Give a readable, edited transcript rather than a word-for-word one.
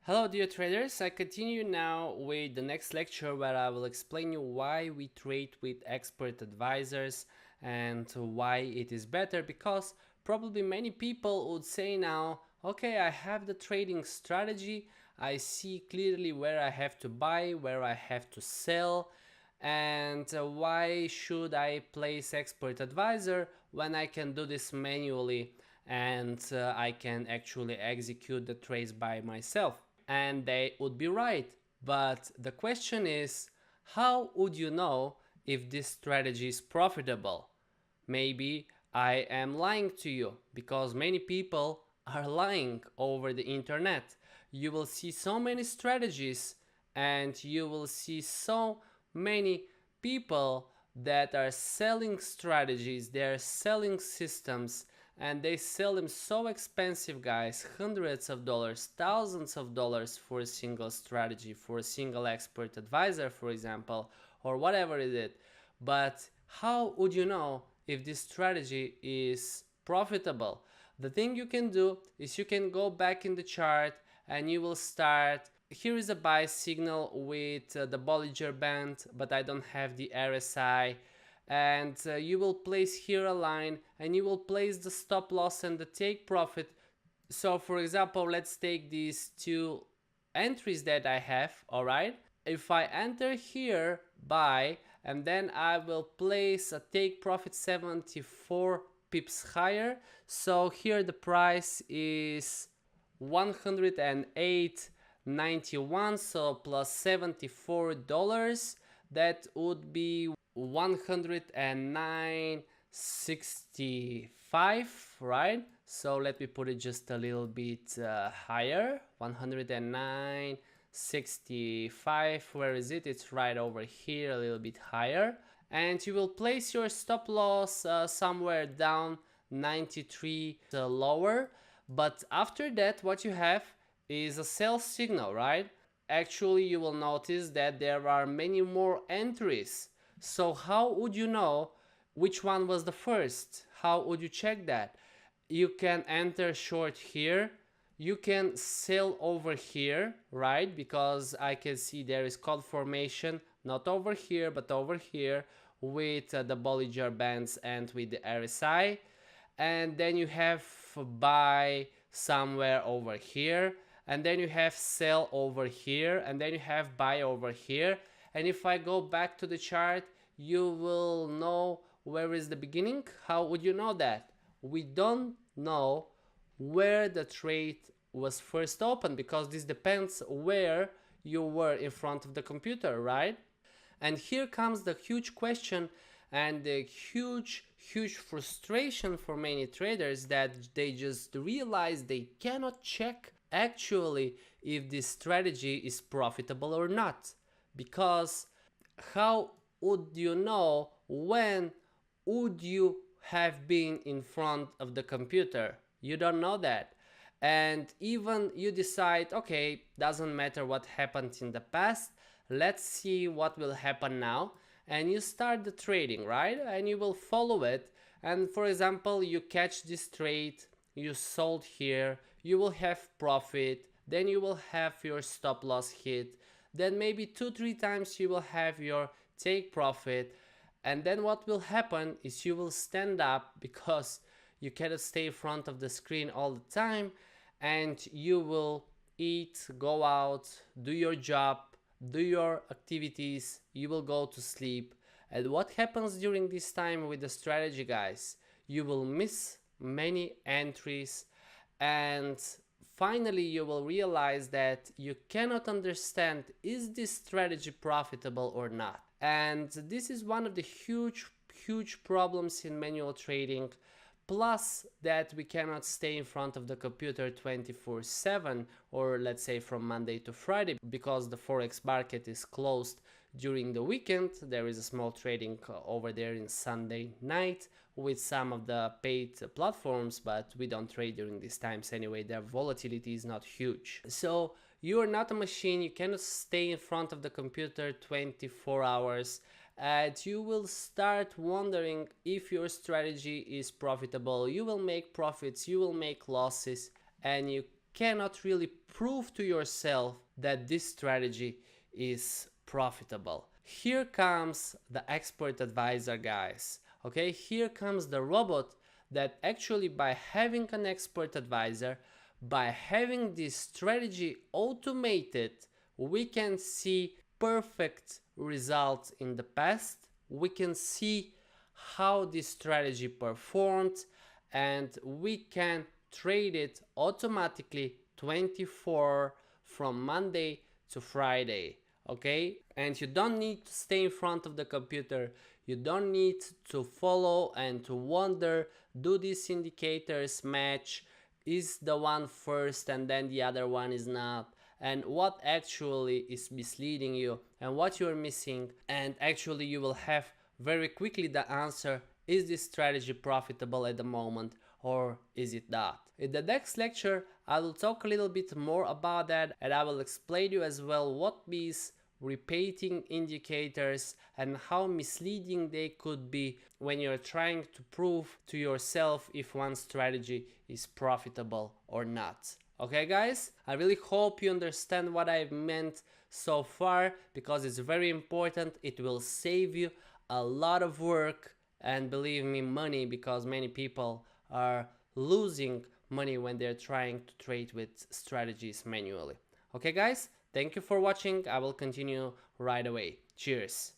Hello dear traders, I continue now with the next lecture where I will explain you why we trade with expert advisors and why it is better, because probably many people would say now, okay, I have the trading strategy, I see clearly where I have to buy, where I have to sell, and why should I place expert advisor when I can do this manually and I can actually execute the trades by myself? And they would be right. But the question is, how would you know if this strategy is profitable? Maybe I am lying to you, because many people are lying over the internet. You will see so many strategies and you will see so many people that are selling strategies, they are selling systems, and they sell them so expensive, guys, hundreds of dollars, thousands of dollars for a single strategy, for a single expert advisor, for example, or whatever it is. But how would you know if this strategy is profitable? The thing you can do is you can go back in the chart and you will start. Here is a buy signal with the Bollinger Band, but I don't have the RSI. And you will place here a line and you will place the stop loss and the take profit. So for example, let's take these two entries that I have, all right? If I enter here buy, and then I will place a take profit 74 pips higher. So here the price is 108.91, so plus $74, that would be 109.65, right? So let me put it just a little bit higher. 109.65. Where is it? It's right over here, a little bit higher. And you will place your stop loss somewhere down 93 lower. But after that, what you have is a sell signal, right? Actually, you will notice that there are many more entries. So how would you know which one was the first? How would you check that? You can enter short here, you can sell over here, right? Because I can see there is call formation, not over here but over here, with the Bollinger Bands and with the RSI. And then you have buy somewhere over here, and then you have sell over here, and then you have buy over here. And if I go back to the chart, you will know where is the beginning. How would you know that? We don't know where the trade was first opened, because this depends where you were in front of the computer, right? And here comes the huge question and the huge frustration for many traders, that they just realize they cannot check actually if this strategy is profitable or not. Because how would you know when would you have been in front of the computer? You don't know that. And even you decide, okay, doesn't matter what happened in the past, let's see what will happen now. And you start the trading, right? And you will follow it. And for example, you catch this trade, you sold here, you will have profit, then you will have your stop loss hit, then maybe 2-3 times you will have your take profit. And then what will happen is you will stand up, because you cannot stay in front of the screen all the time, and you will eat, go out, do your job, do your activities, you will go to sleep. And what happens during this time with the strategy, guys? You will miss many entries, and finally you will realize that you cannot understand, is this strategy profitable or not? And this is one of the huge problems in manual trading. Plus that we cannot stay in front of the computer 24/7, or let's say from Monday to Friday, because the Forex market is closed during the weekend. There is a small trading over there in Sunday night with some of the paid platforms, but we don't trade during these times anyway. Their volatility is not huge. So you are not a machine, you cannot stay in front of the computer 24 hours. And you will start wondering if your strategy is profitable. You will make profits, you will make losses, and you cannot really prove to yourself that this strategy is profitable. Here comes the expert advisor, guys. Okay, here comes the robot that actually, by having an expert advisor, by having this strategy automated, we can see perfect results in the past. We can see how this strategy performed, and we can trade it automatically 24 from Monday to Friday. Okay, and you don't need to stay in front of the computer. You don't need to follow and to wonder, do these indicators match? Is the one first and then the other one is not? And what actually is misleading you and what you're missing? And actually you will have very quickly the answer: is this strategy profitable at the moment, or is it not? In the next lecture I will talk a little bit more about that, and I will explain you as well what these repeating indicators and how misleading they could be when you're trying to prove to yourself if one strategy is profitable or not. Okay guys, I really hope you understand what I've meant so far, because it's very important. It will save you a lot of work and, believe me, money, because many people are losing money when they're trying to trade with strategies manually. Okay guys, thank you for watching. I will continue right away. Cheers.